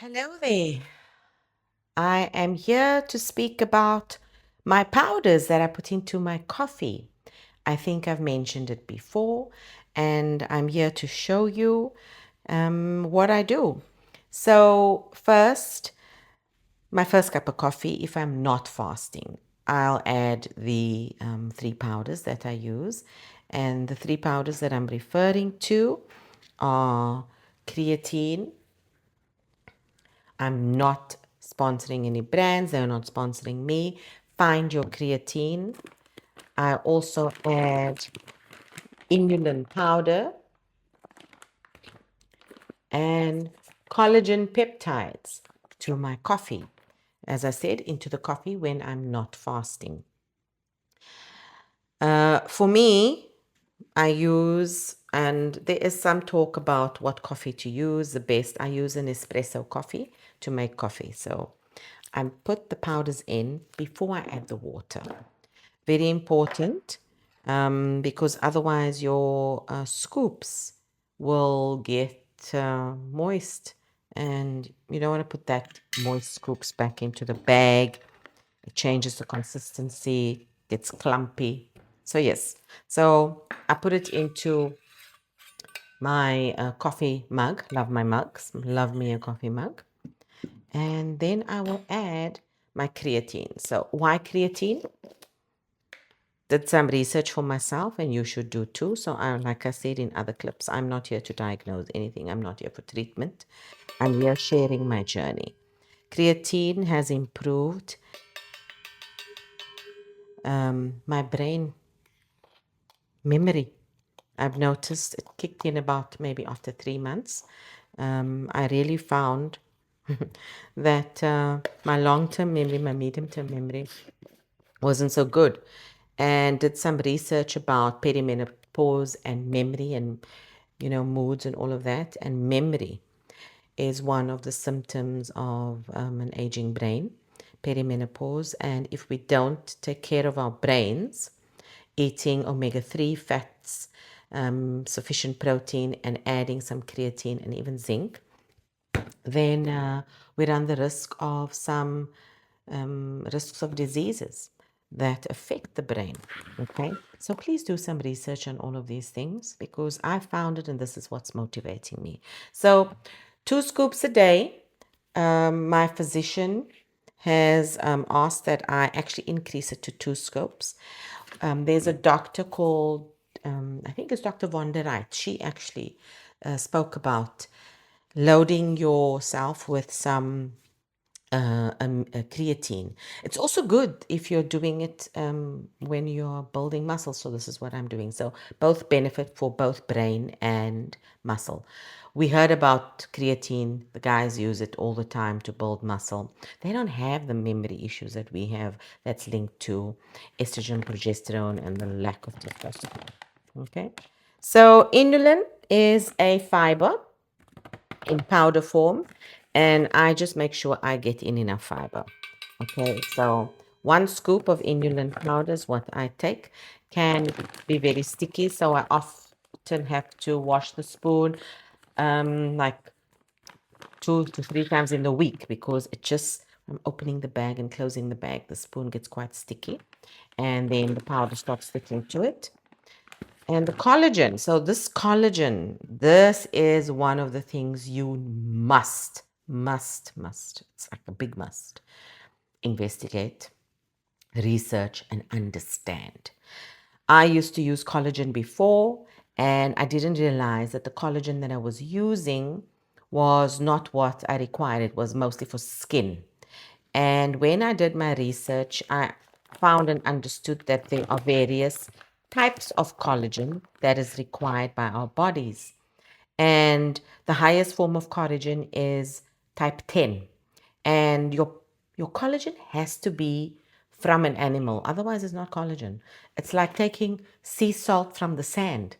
Hello there. I am here to speak about my powders that I put into my coffee. I think I've mentioned it before, and I'm here to show you what I do. So, first, my first cup of coffee, if I'm not fasting, I'll add the three powders that I use. And the three powders that I'm referring to are creatine. I'm not sponsoring any brands, they're not sponsoring me. Find your creatine. I also add inulin powder and collagen peptides to my coffee. As I said, into the coffee when I'm not fasting. For me, I use, and there is some talk about what coffee to use. The best, I use an espresso coffee to make coffee. So I put the powders in before I add the water. Very important because otherwise your scoops will get moist, and you don't want to put that moist scoops back into the bag. It changes the consistency, gets clumpy. So yes, so I put it into my coffee mug. Love my mugs. Love me a coffee mug. And then I will add my creatine. So why creatine? Did some research for myself, and you should do too. So like I said in other clips, I'm not here to diagnose anything. I'm not here for treatment. I'm here sharing my journey. Creatine has improved my brain memory. I've noticed it kicked in about maybe after 3 months. I really found that my long-term memory, my medium-term memory wasn't so good, and did some research about perimenopause and memory and moods and all of that. And memory is one of the symptoms of an aging brain, perimenopause. And if we don't take care of our brains, eating omega-3 fats, sufficient protein, and adding some creatine and even zinc, then we run the risk of some risks of diseases that affect the brain. Okay, so please do some research on all of these things, because I found it and this is what's motivating me. So 2 scoops a day. My physician has asked that I actually increase it to 2 scoops. There's a doctor called, I think it's Dr. Von der Reit. She actually spoke about loading yourself with some creatine. It's also good if you're doing it when you're building muscle. So this is what I'm doing. So both benefit for both brain and muscle. We heard about creatine. The guys use it all the time to build muscle. They don't have the memory issues that we have, that's linked to estrogen, progesterone, and the lack of testosterone. Okay. So inulin is a fiber in powder form, and I just make sure I get in enough fiber. Okay, so 1 scoop of inulin powder is what I take. Can be very sticky, so I often have to wash the spoon like 2 to 3 times in the week, because it just, from opening the bag and closing the bag, the spoon gets quite sticky, and then the powder starts sticking to it. And the collagen. So this collagen, this is one of the things you must, it's like a big must, investigate, research, and understand. I used to use collagen before, and I didn't realize that the collagen that I was using was not what I required. It was mostly for skin. And when I did my research, I found and understood that there are various types of collagen that is required by our bodies. And the highest form of collagen is type 10. And your collagen has to be from an animal. Otherwise, it's not collagen. It's like taking sea salt from the sand.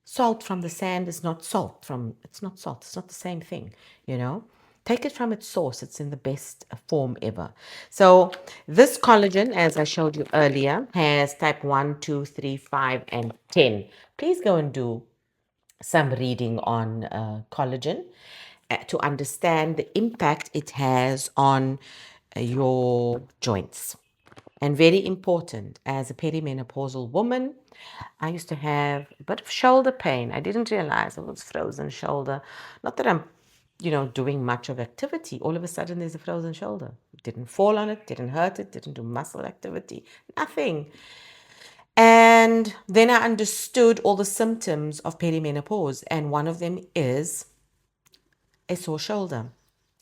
Salt from the sand is not salt from, it's not salt. It's not the same thing, you know. Take it from its source. It's in the best form ever. So this collagen, as I showed you earlier, has type 1, 2, 3, 5, and 10. Please go and do some reading on collagen. to understand the impact it has on your joints. And very important, as a perimenopausal woman, I used to have a bit of shoulder pain. I didn't realize it was frozen shoulder. Not that I'm, doing much of activity. All of a sudden, there's a frozen shoulder. Didn't fall on it, didn't hurt it, didn't do muscle activity, nothing. And then I understood all the symptoms of perimenopause, and one of them is a sore shoulder.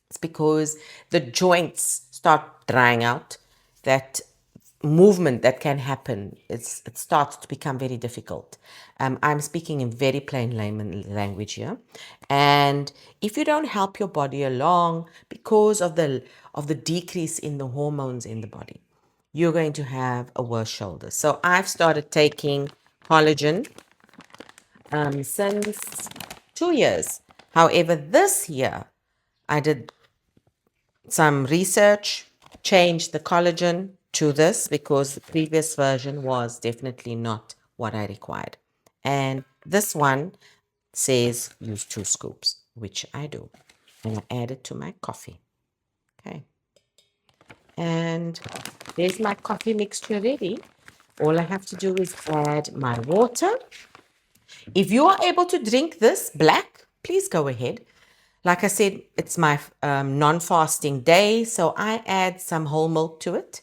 It's because the joints start drying out. That movement that can happen, it starts to become very difficult. I'm speaking in very plain layman language here. And if you don't help your body along because of the decrease in the hormones in the body, you're going to have a worse shoulder. So I've started taking collagen since 2 years. However, this year I did some research, changed the collagen to this because the previous version was definitely not what I required. And this one says use 2 scoops, which I do. And I add it to my coffee. Okay. And there's my coffee mixture ready. All I have to do is add my water. If you are able to drink this black, please go ahead. Like I said, it's my non-fasting day, so I add some whole milk to it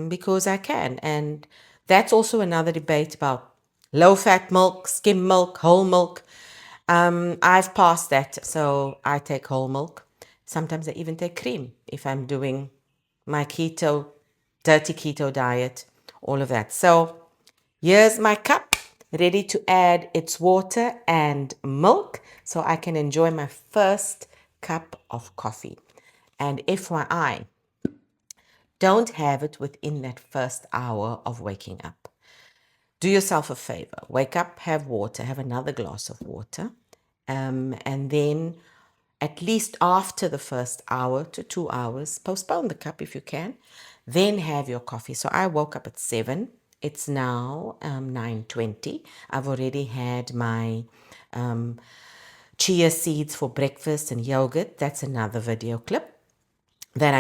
because I can. And that's also another debate about low-fat milk, skim milk, whole milk. I've passed that, so I take whole milk. Sometimes I even take cream if I'm doing my keto, dirty keto diet, all of that. So here's my cup ready to add its water and milk so I can enjoy my first cup of coffee. And FYI, don't have it within that first hour of waking up. Do yourself a favor. Wake up, have water, have another glass of water, and then at least after the first hour to 2 hours, postpone the cup if you can, then have your coffee. So I woke up at 7. It's now 9:20. I've already had my chia seeds for breakfast and yogurt. That's another video clip that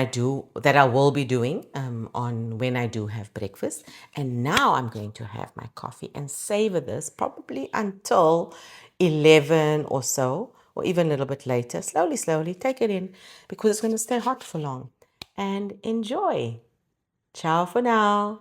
I will be doing on when I do have breakfast. And now I'm going to have my coffee and savor this probably until 11 or so, or even a little bit later. Slowly, slowly take it in because it's going to stay hot for long. And enjoy. Ciao for now.